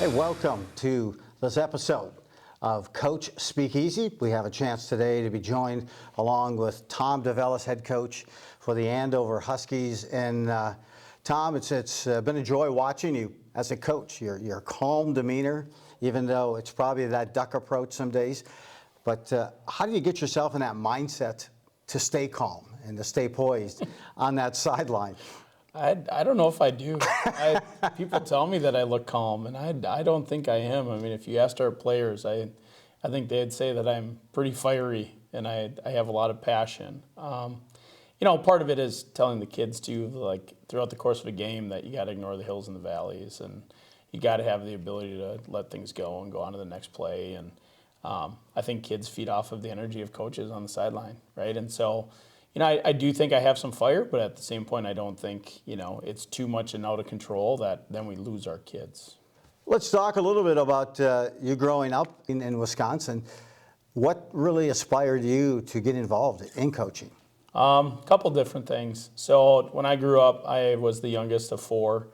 Hey, welcome to this episode of Coach SpeakEasy. We have a chance today to be joined along with Tom Develice, head coach for the Andover Huskies. And Tom, it's been a joy watching you as a coach. Your calm demeanor, even though it's probably that duck approach some days. But how do you get yourself in that mindset to stay calm and to stay poised on that sideline? I don't know if I do. People tell me that I look calm, and I don't think I am. I mean, if you asked our players, I think they'd say that I'm pretty fiery and I have a lot of passion. Part of it is telling the kids too, like throughout the course of a game, that you got to ignore the hills and the valleys, and you got to have the ability to let things go and go on to the next play. And I think kids feed off of the energy of coaches on the sideline, right? And so, I do think I have some fire, but at the same point, I don't think, it's too much and out of control that then we lose our kids. Let's talk a little bit about you growing up in Wisconsin. What really inspired you to get involved in coaching? A couple different things. So when I grew up, I was the youngest of four.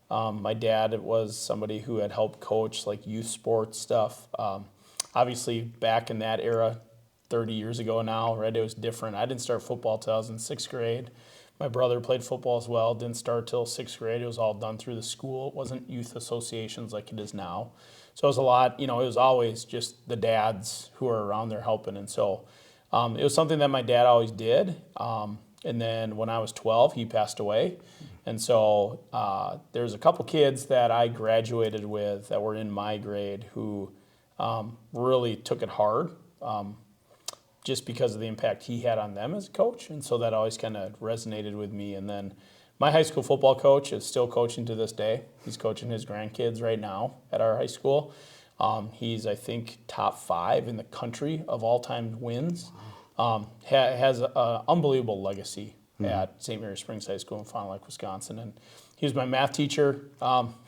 My dad was somebody who had helped coach like youth sports stuff. Obviously, back in that era, 30 years ago now, right? It was different. I didn't start football till I was in sixth grade. My brother played football as well. Didn't start till sixth grade. It was all done through the school. It wasn't youth associations like it is now. So it was a lot, it was always just the dads who were around there helping. And so it was something that my dad always did. And then when I was 12, he passed away. And so there's a couple kids that I graduated with that were in my grade who really took it hard. Just because of the impact he had on them as a coach. And so that always kind of resonated with me. And then my high school football coach is still coaching to this day. He's coaching his grandkids right now at our high school. He's, I think, top 5 in the country of all-time wins. Has an unbelievable legacy at St. Mary Springs High School in Fond du Lac, Wisconsin. And he was my math teacher.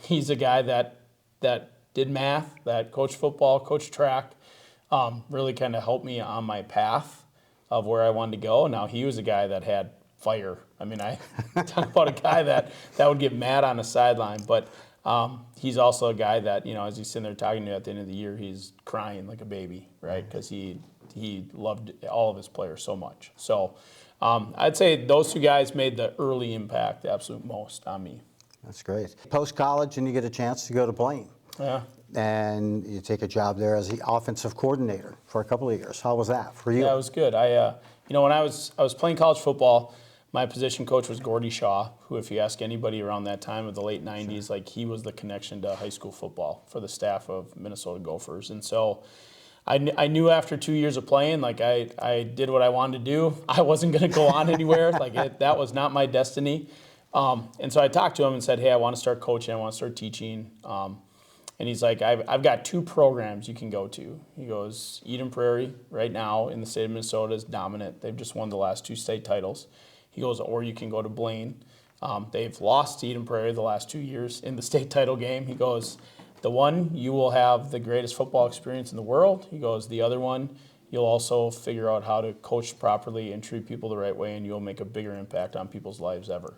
He's a guy that did math, that coached football, coached track. Really kind of helped me on my path of where I wanted to go. Now, he was a guy that had fire. I mean, I talk about a guy that would get mad on a sideline, but he's also a guy that, as he's sitting there talking to you at the end of the year, he's crying like a baby, right? Because he loved all of his players so much. So I'd say those two guys made the early impact the absolute most on me. That's great. Post-college, and you get a chance to go to Blaine. Yeah. And you take a job there as the offensive coordinator for a couple of years. How was that for you? Yeah, it was good. When I was playing college football, my position coach was Gordy Shaw, who, if you ask anybody around that time of the late 90s, sure, he was the connection to high school football for the staff of Minnesota Gophers. And so I knew after 2 years of playing, I did what I wanted to do. I wasn't going to go on anywhere. That was not my destiny. And so I talked to him and said, hey, I want to start coaching. I want to start teaching. And he's like, I've got 2 programs you can go to. He goes, Eden Prairie right now in the state of Minnesota is dominant. They've just won the last 2 state titles. He goes, or you can go to Blaine. They've lost to Eden Prairie the last 2 years in the state title game. He goes, the one, you will have the greatest football experience in the world. He goes, the other one, you'll also figure out how to coach properly and treat people the right way, and you'll make a bigger impact on people's lives ever.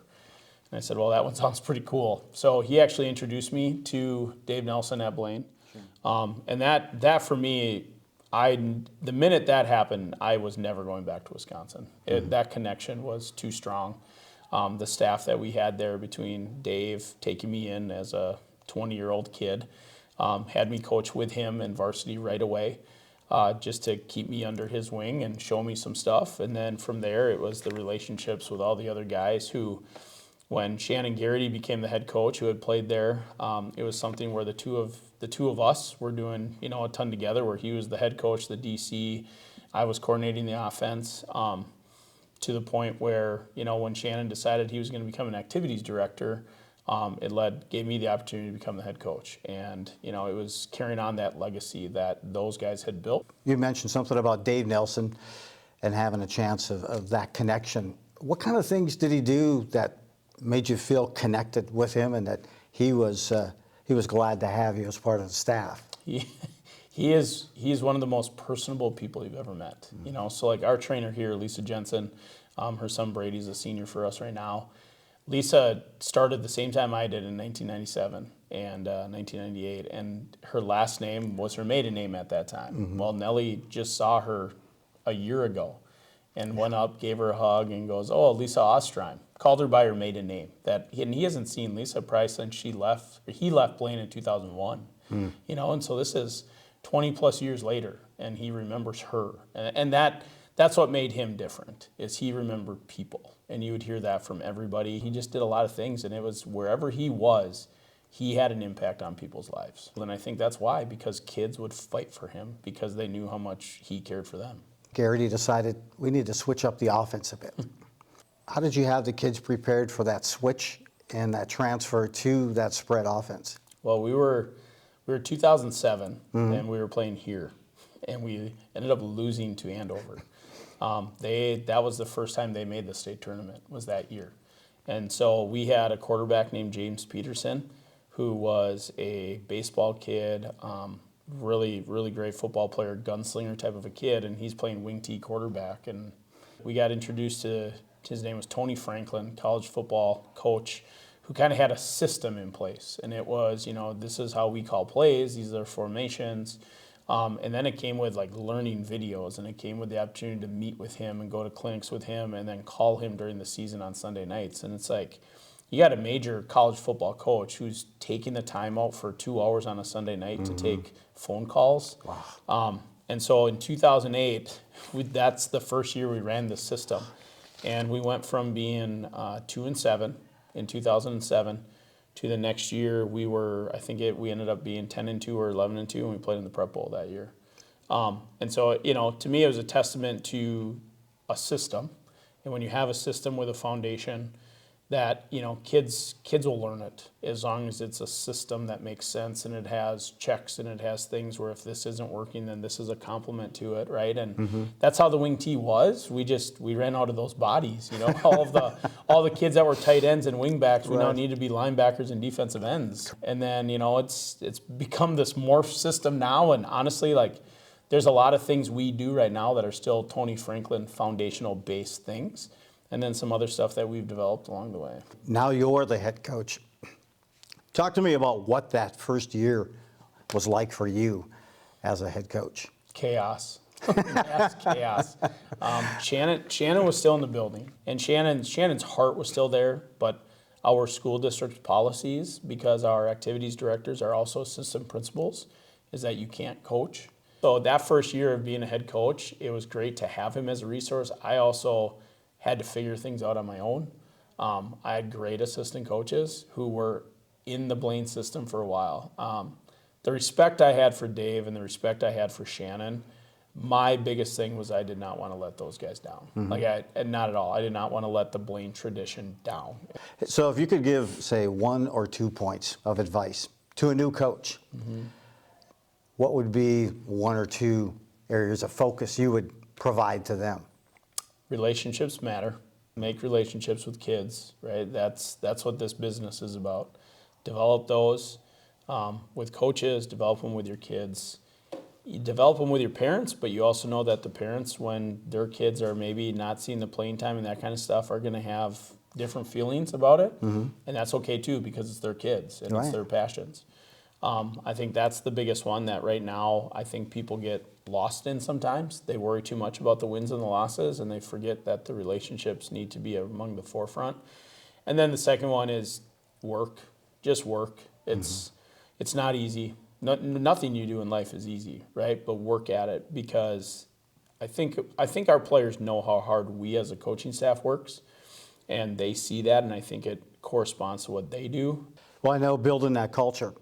And I said, well, that one sounds pretty cool. So he actually introduced me to Dave Nelson at Blaine. Sure. And that for me, the minute that happened, I was never going back to Wisconsin. That connection was too strong. The staff that we had there between Dave taking me in as a 20-year-old kid, had me coach with him in varsity right away, just to keep me under his wing and show me some stuff. And then from there, it was the relationships with all the other guys who, when Shannon Garrity became the head coach, who had played there, it was something where the two of us were doing a ton together. Where he was the head coach, the DC, I was coordinating the offense, to the point where when Shannon decided he was going to become an activities director, gave me the opportunity to become the head coach, and it was carrying on that legacy that those guys had built. You mentioned something about Dave Nelson and having a chance of that connection. What kind of things did he do that made you feel connected with him, and that he was glad to have you as part of the staff? He's one of the most personable people you've ever met. So our trainer here, Lisa Jensen, her son Brady's a senior for us right now. Lisa started the same time I did in 1997 and 1998, and her last name was her maiden name at that time. Well, Nellie just saw her a year ago and went up, gave her a hug, and goes, "Oh, Lisa Ostreim." Called her by her maiden name. And he hasn't seen Lisa Price since he left Blaine in 2001. And so this is 20 plus years later, and he remembers her, and that's what made him different, is he remembered people. And you would hear that from everybody. He just did a lot of things, and it was wherever he was, he had an impact on people's lives. And I think that's why, because kids would fight for him because they knew how much he cared for them. Garrity decided we need to switch up the offense a bit. How did you have the kids prepared for that switch and that transfer to that spread offense? Well, we were 2007, and we were playing here, and we ended up losing to Andover. That was the first time they made the state tournament, was that year. And so we had a quarterback named James Peterson, who was a baseball kid, really, really great football player, gunslinger type of a kid, and he's playing wing T quarterback. And we got introduced to, his name was Tony Franklin, college football coach, who kind of had a system in place. And it was, this is how we call plays, these are formations. And then it came with like learning videos, and it came with the opportunity to meet with him and go to clinics with him and then call him during the season on Sunday nights. And it's like, you got a major college football coach who's taking the time out for 2 hours on a Sunday night to take phone calls. Wow. And so in 2008, that's the first year we ran this system. And we went from being 2-7 in 2007 to the next year we ended up being 10-2 or 11-2, and we played in the Prep Bowl that year. And so, to me, it was a testament to a system. And when you have a system with a foundation, that kids will learn it as long as it's a system that makes sense, and it has checks, and it has things where if this isn't working, then this is a complement to it, right? And that's how the wing T was. We ran out of those bodies, all the kids that were tight ends and wing backs, we now need to be linebackers and defensive ends. And then it's become this morph system now, and honestly, there's a lot of things we do right now that are still Tony Franklin foundational based things. And then some other stuff that we've developed along the way. Now you're the head coach. Talk to me about what that first year was like for you as a head coach. Chaos. Yes, chaos. Shannon was still in the building, and Shannon's heart was still there, but our school district policies, because our activities directors are also assistant principals, is that you can't coach. So that first year of being a head coach, it was great to have him as a resource. I also had to figure things out on my own. I had great assistant coaches who were in the Blaine system for a while. The respect I had for Dave and the respect I had for Shannon, my biggest thing was I did not want to let those guys down. Not at all. I did not want to let the Blaine tradition down. So if you could give, say, 1 or 2 points of advice to a new coach, what would be 1 or 2 areas of focus you would provide to them? Relationships matter. Make relationships with kids, right? That's what this business is about. Develop those with coaches, develop them with your kids. You develop them with your parents, but you also know that the parents, when their kids are maybe not seeing the playing time and that kind of stuff, are going to have different feelings about it. And that's okay too, because it's their kids and it's their passions. I think that's the biggest one that right now I think people get lost in sometimes. They worry too much about the wins and the losses, and they forget that the relationships need to be among the forefront. And then the second one is work. Just work. It's not easy. Nothing you do in life is easy, right? But work at it, because I think our players know how hard we as a coaching staff works, and they see that, and I think it corresponds to what they do. Well, I know building that culture,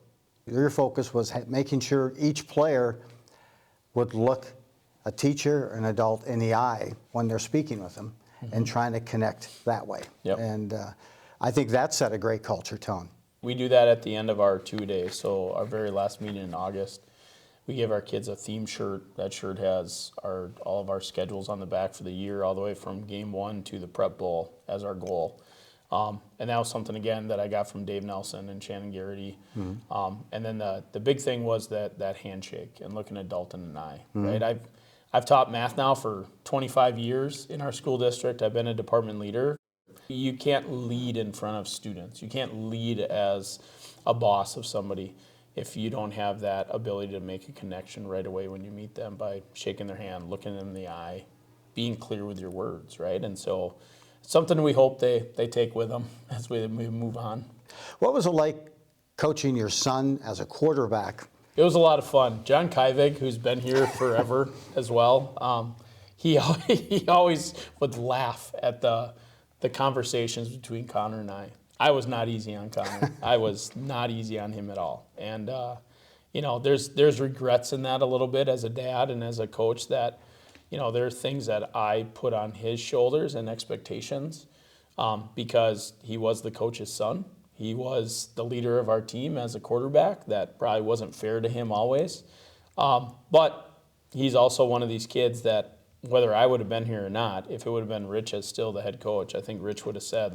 your focus was making sure each player would look a teacher, an adult in the eye when they're speaking with them, and trying to connect that way. And I think that set a great culture tone. We do that at the end of our 2-days. So our very last meeting in August, we give our kids a theme shirt. That shirt has all of our schedules on the back for the year, all the way from game 1 to the Prep Bowl as our goal. And that was something, again, that I got from Dave Nelson and Shannon Garrity. And then the big thing was that handshake and looking an adult in the eye, right? I've taught math now for 25 years in our school district. I've been a department leader. You can't lead in front of students. You can't lead as a boss of somebody if you don't have that ability to make a connection right away when you meet them by shaking their hand, looking them in the eye, being clear with your words, right? And so something we hope they take with them as we move on. What was it like coaching your son as a quarterback? It was a lot of fun. John Kyvig, who's been here forever as well, he always would laugh at the conversations between Connor and I. I was not easy on Connor. I was not easy on him at all. And, there's regrets in that a little bit as a dad and as a coach that, there are things that I put on his shoulders and expectations because he was the coach's son. He was the leader of our team as a quarterback. That probably wasn't fair to him always. But he's also one of these kids that, whether I would have been here or not, if it would have been Rich as still the head coach, I think Rich would have said,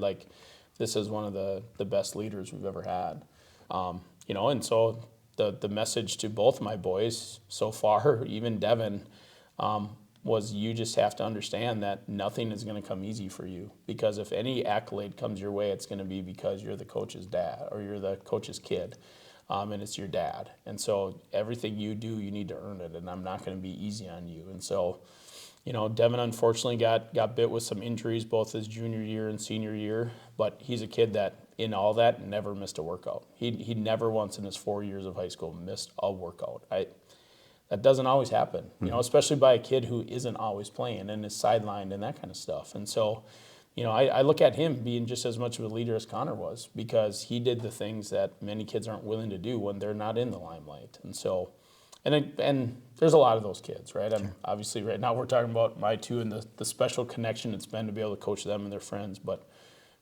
this is one of the best leaders we've ever had. And so the message to both my boys so far, even Devin, was you just have to understand that nothing is going to come easy for you, because if any accolade comes your way, it's going to be because you're the coach's dad or you're the coach's kid, and it's your dad. And so everything you do, you need to earn it, and I'm not going to be easy on you. And so, Devin unfortunately got bit with some injuries both his junior year and senior year, but he's a kid that in all that never missed a workout. He never once in his 4 years of high school missed a workout. That doesn't always happen, especially by a kid who isn't always playing and is sidelined and that kind of stuff. And so, I look at him being just as much of a leader as Connor was, because he did the things that many kids aren't willing to do when they're not in the limelight. And so, and there's a lot of those kids, right? Obviously right now we're talking about my two and the special connection it's been to be able to coach them and their friends, but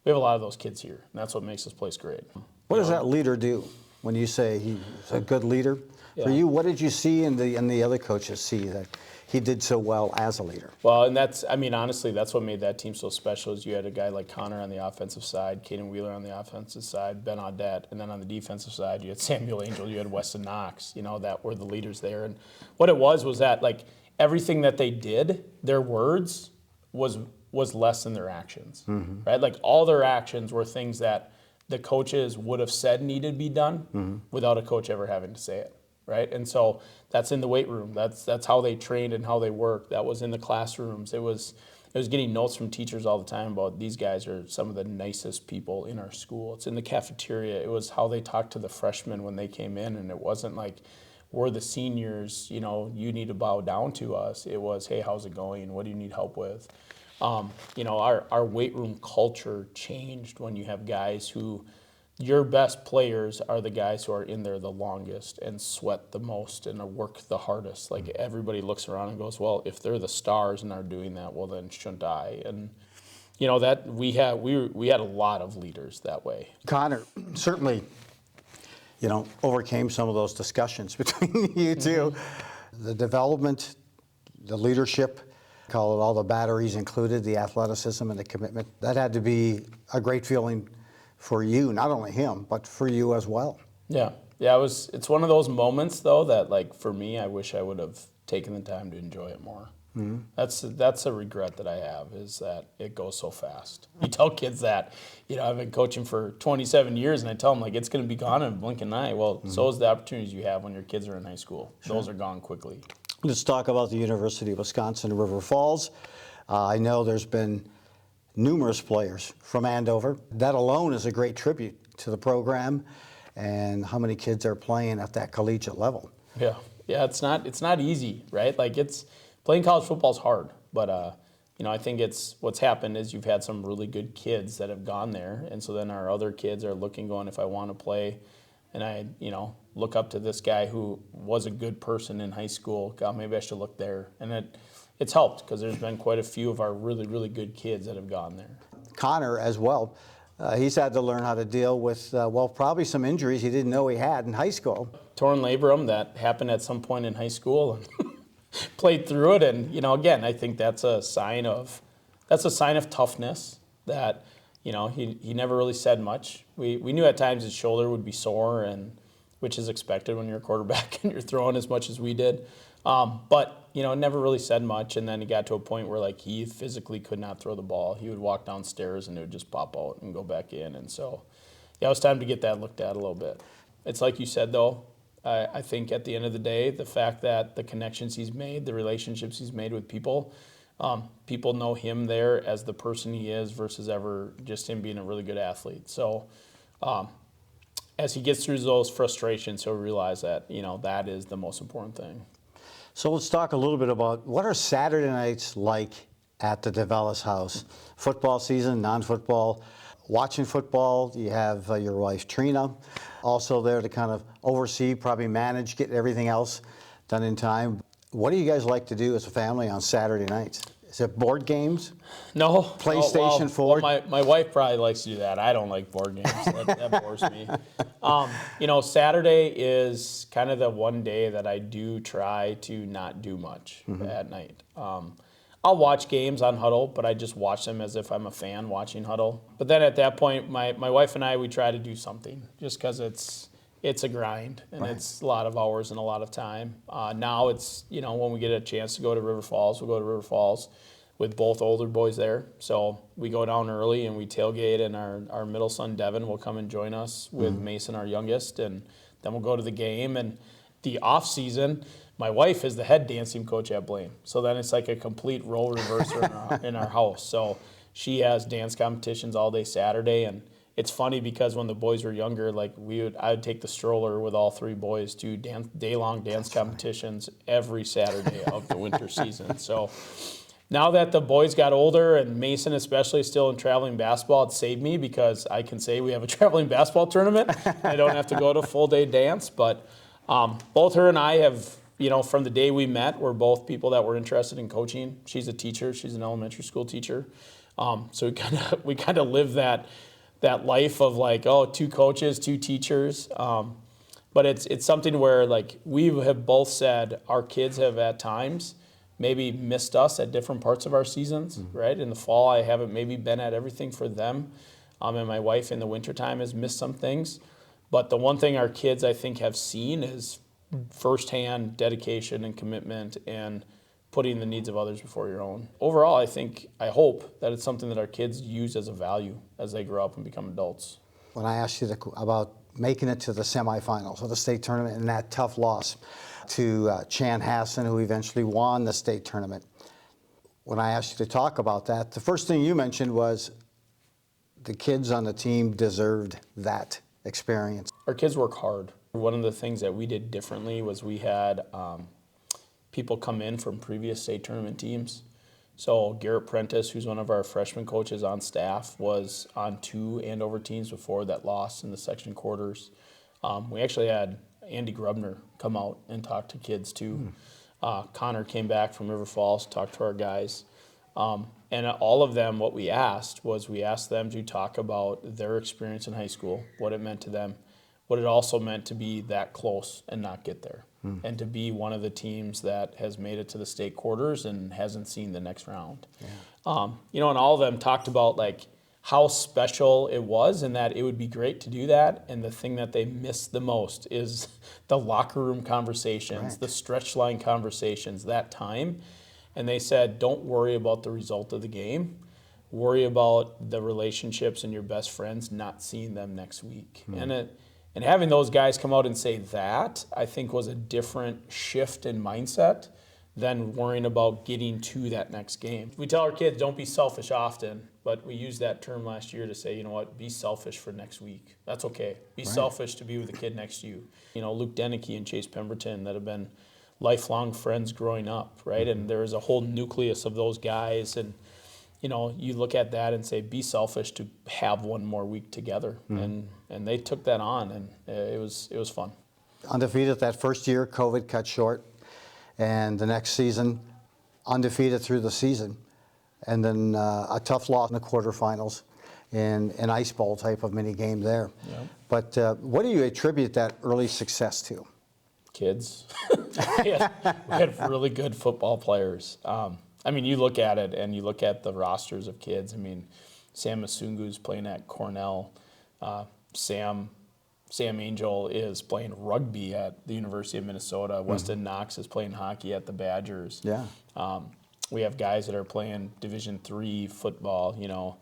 we have a lot of those kids here, and that's what makes this place great. What does that leader do when you say he's a good leader? Yeah. For you, what did you see in the other coaches see that he did so well as a leader? Well, and honestly, that's what made that team so special is you had a guy like Connor on the offensive side, Caden Wheeler on the offensive side, Ben Audette, and then on the defensive side, you had Samuel Angel, you had Weston Knox, that were the leaders there. And what it was that, everything that they did, their words was less than their actions, right? All their actions were things that the coaches would have said needed to be done without a coach ever having to say it. Right, and so that's in the weight room. That's how they trained and how they worked. That was in the classrooms. It was getting notes from teachers all the time about these guys are some of the nicest people in our school. It's in the cafeteria. It was how they talked to the freshmen when they came in, and it wasn't like we're the seniors. You need to bow down to us. It was, hey, how's it going? What do you need help with? Our weight room culture changed when you have guys who. Your best players are the guys who are in there the longest and sweat the most and work the hardest. Everybody looks around and goes, well, if they're the stars and are doing that, well, then shouldn't I? And that we had a lot of leaders that way. Connor certainly, overcame some of those discussions between you two. The development, the leadership, call it all the batteries included, the athleticism and the commitment. That had to be a great feeling for you, not only him, but for you as well. Yeah. It's one of those moments though that for me, I wish I would have taken the time to enjoy it more. That's a regret that I have, is that it goes so fast. You tell kids that, I've been coaching for 27 years, and I tell them it's going to be gone in a blink of an eye. Well, so is the opportunities you have when your kids are in high school. Sure. Those are gone quickly. Let's talk about the University of Wisconsin River Falls. I know there's been numerous players from Andover. That alone is a great tribute to the program and how many kids are playing at that collegiate level. Yeah, it's not easy, right? It's playing college football is hard, but I think what's happened is you've had some really good kids that have gone there, and so then our other kids are looking, going, if I want to play, and I look up to this guy who was a good person in high school. God, maybe I should look there, and it's helped because there's been quite a few of our really, really good kids that have gone there. Connor as well, he's had to learn how to deal with, probably some injuries he didn't know he had in high school. Torn labrum that happened at some point in high school, and played through it. And, again, I think that's a sign of toughness that, he never really said much. We knew at times his shoulder would be sore, which is expected when you're a quarterback and you're throwing as much as we did. But never really said much. And then he got to a point where like he physically could not throw the ball. He would walk downstairs and it would just pop out and go back in. And so, yeah, it was time to get that looked at a little bit. It's like you said, though, I think at the end of the day, the fact that the connections he's made, the relationships he's made with people, people know him there as the person he is versus ever just him being a really good athlete. So as he gets through those frustrations, he'll realize that, that is the most important thing. So let's talk a little bit about what are Saturday nights like at the Develice house? Football season, non-football, watching football. You have your wife Trina also there to kind of oversee, probably manage, get everything else done in time. What do you guys like to do as a family on Saturday nights? Is it board games? No. PlayStation 4? Well, my wife probably likes to do that. I don't like board games. That bores me. Saturday is kind of the one day that I do try to not do much at night. I'll watch games on Huddle, but I just watch them as if I'm a fan watching Huddle. But then at that point, my wife and I, we try to do something just because it's a grind and it's a lot of hours and a lot of time. Now it's, when we get a chance to go to River Falls, we'll go to River Falls with both older boys there. So we go down early and we tailgate, and our middle son, Devin, will come and join us with Mason, our youngest, and then we'll go to the game. And the off season, my wife is the head dance team coach at Blaine. So then it's like a complete role reverser in our house. So she has dance competitions all day Saturday, and it's funny because when the boys were younger, like I would take the stroller with all three boys to day-long dance competitions every Saturday of the winter season. So now that the boys got older, and Mason especially is still in traveling basketball, it saved me because I can say we have a traveling basketball tournament. I don't have to go to full-day dance. But both her and I have, from the day we met, we're both people that were interested in coaching. She's a teacher. She's an elementary school teacher. So we kind of live that life of like, two coaches, two teachers. But it's something where like we have both said our kids have at times maybe missed us at different parts of our seasons, right? In the fall, I haven't maybe been at everything for them. And my wife in the wintertime has missed some things. But the one thing our kids, I think, have seen is firsthand dedication and commitment and putting the needs of others before your own. Overall, I hope that it's something that our kids use as a value as they grow up and become adults. When I asked you about making it to the semifinals of the state tournament and that tough loss to Chanhassen, who eventually won the state tournament, when I asked you to talk about that, the first thing you mentioned was the kids on the team deserved that experience. Our kids work hard. One of the things that we did differently was we had people come in from previous state tournament teams. So Garrett Prentice, who's one of our freshman coaches on staff, was on 2 Andover teams before that lost in the section quarters. We actually had Andy Grubner come out and talk to kids too. Connor came back from River Falls, talked to our guys. And all of them, what we asked them to talk about their experience in high school, what it meant to them, what it also meant to be that close and not get there, and to be one of the teams that has made it to the state quarters and hasn't seen the next round. Yeah. And all of them talked about like how special it was and that it would be great to do that. And the thing that they missed the most is the locker room conversations, the stretch line conversations, that time. And they said, don't worry about the result of the game. Worry about the relationships and your best friends, not seeing them next week. And having those guys come out and say that, I think, was a different shift in mindset than worrying about getting to that next game. We tell our kids, don't be selfish often, but we used that term last year to say, be selfish for next week. That's okay. Be selfish to be with the kid next to you. Luke Denicky and Chase Pemberton that have been lifelong friends growing up, right? And there's a whole nucleus of those guys, and you look at that and say, be selfish to have one more week together. And they took that on, and it was fun. Undefeated that first year, COVID cut short, and the next season, undefeated through the season, and then a tough loss in the quarterfinals in an ice bowl type of mini game there. Yep. But what do you attribute that early success to? Kids. we had really good football players. You look at it and you look at the rosters of kids. Sam Masungu's playing at Cornell. Sam Sam Angel is playing rugby at the University of Minnesota. Weston Knox is playing hockey at the Badgers. Yeah. We have guys that are playing Division III football, you know.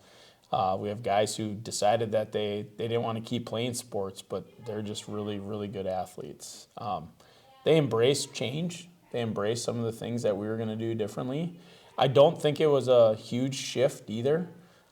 We have guys who decided that they didn't want to keep playing sports, but they're just really, really good athletes. They embrace change. They embrace some of the things that we were going to do differently. I don't think it was a huge shift either.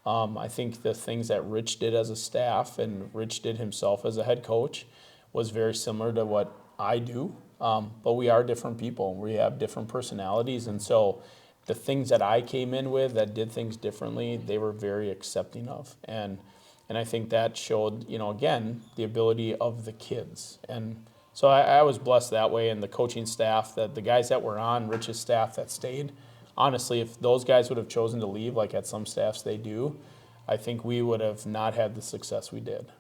I think the things that Rich did as a staff and Rich did himself as a head coach was very similar to what I do. But we are different people. We have different personalities. And so the things that I came in with that did things differently, they were very accepting of. And I think that showed, you know, again, the ability of the kids. And so I was blessed that way. And the coaching staff, that the guys that were on Rich's staff that stayed, honestly, if those guys would have chosen to leave, like at some staffs they do, I think we would have not had the success we did.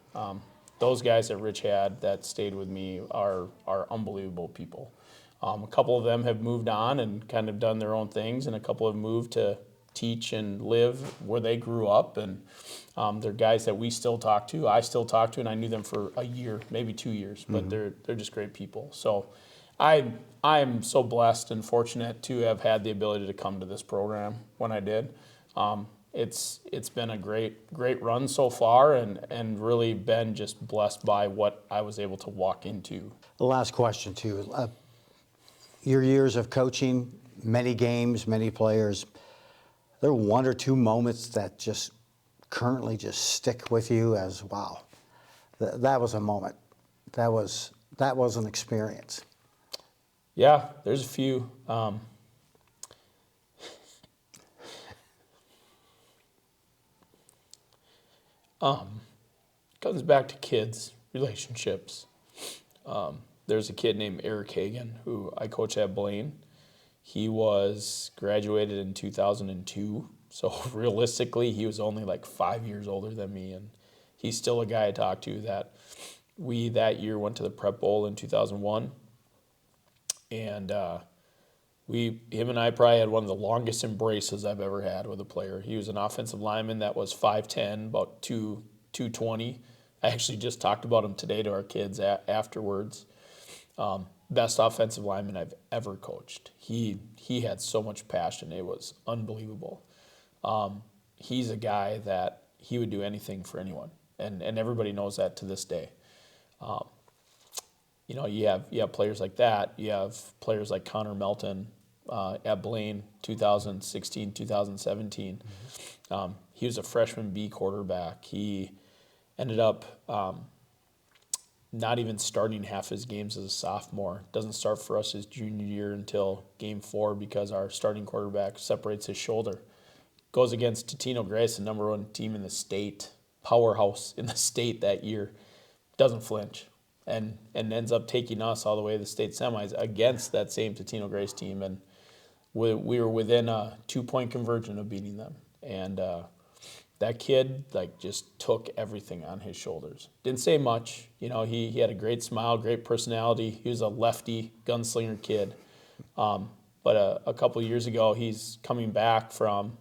Those guys that Rich had that stayed with me are unbelievable people. A couple of them have moved on and kind of done their own things, and a couple have moved to teach and live where they grew up. And they're guys that we still talk to, I still talk to, and I knew them for a year, maybe 2 years, but they're just great people. So I am so blessed and fortunate to have had the ability to come to this program when I did. It's been a great run so far, and really been just blessed by what I was able to walk into. The last question too. Your years of coaching, many games, many players, there are one or two moments that just currently just stick with you as, wow, that was a moment. That was an experience. Yeah, there's a few. Comes back to kids, relationships. There's a kid named Eric Hagan who I coach at Blaine. He was graduated in 2002, so realistically he was only like 5 years older than me, and he's still a guy I talk to that we that year went to the Prep Bowl in 2001, and him and I probably had one of the longest embraces I've ever had with a player. He was an offensive lineman that was 5'10", about 220. I actually just talked about him today to our kids afterwards. Best offensive lineman I've ever coached. He had so much passion. It was unbelievable. He's a guy that he would do anything for anyone, and everybody knows that to this day. You know, you have players like that. You have players like Connor Melton at Blaine, 2016, 2017. He was a freshman B quarterback. He ended up not even starting half his games as a sophomore. Doesn't start for us his junior year until game 4 because our starting quarterback separates his shoulder. Goes against Totino Grace, the number 1 team in the state, powerhouse in the state that year. Doesn't flinch and ends up taking us all the way to the state semis against that same Totino Grace team. And we were within a 2-point conversion of beating them. And that kid just took everything on his shoulders. Didn't say much. You know, he had a great smile, great personality. He was a lefty gunslinger kid. But a couple of years ago, he's coming back from,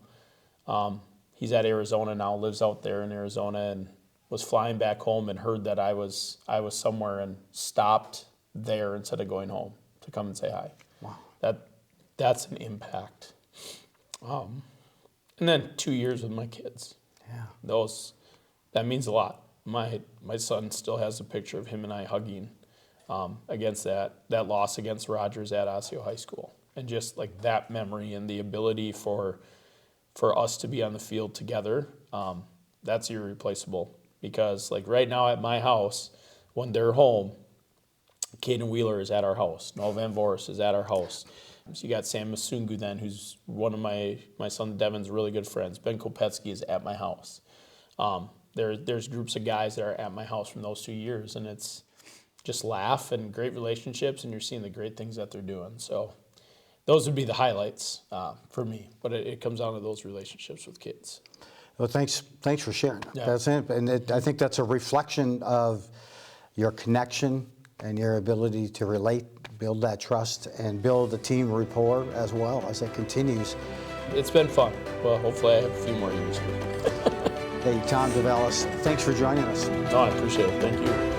he's at Arizona now, lives out there in Arizona, and was flying back home and heard that I was somewhere and stopped there instead of going home to come and say hi. Wow. That's an impact. And then 2 years with my kids. Yeah. That means a lot. My son still has a picture of him and I hugging against that loss against Rogers at Osseo High School. And just like that memory and the ability for us to be on the field together, that's irreplaceable. Because like right now at my house, when they're home, Caden Wheeler is at our house. Noah Van Voorst is at our house. So you got Sam Masungu then, who's one of my son Devin's really good friends. Ben Kopetsky is at my house. There's groups of guys that are at my house from those 2 years, and it's just laugh and great relationships, and you're seeing the great things that they're doing. So those would be the highlights for me, but it comes down to those relationships with kids. Well, thanks for sharing. Yeah. That's it, and I think that's a reflection of your connection and your ability to relate, build that trust, and build a team rapport as well as it continues. It's been fun. Well, hopefully I have a few more years here. Hey, Tom Develice, thanks for joining us. No, I appreciate it. Thank you.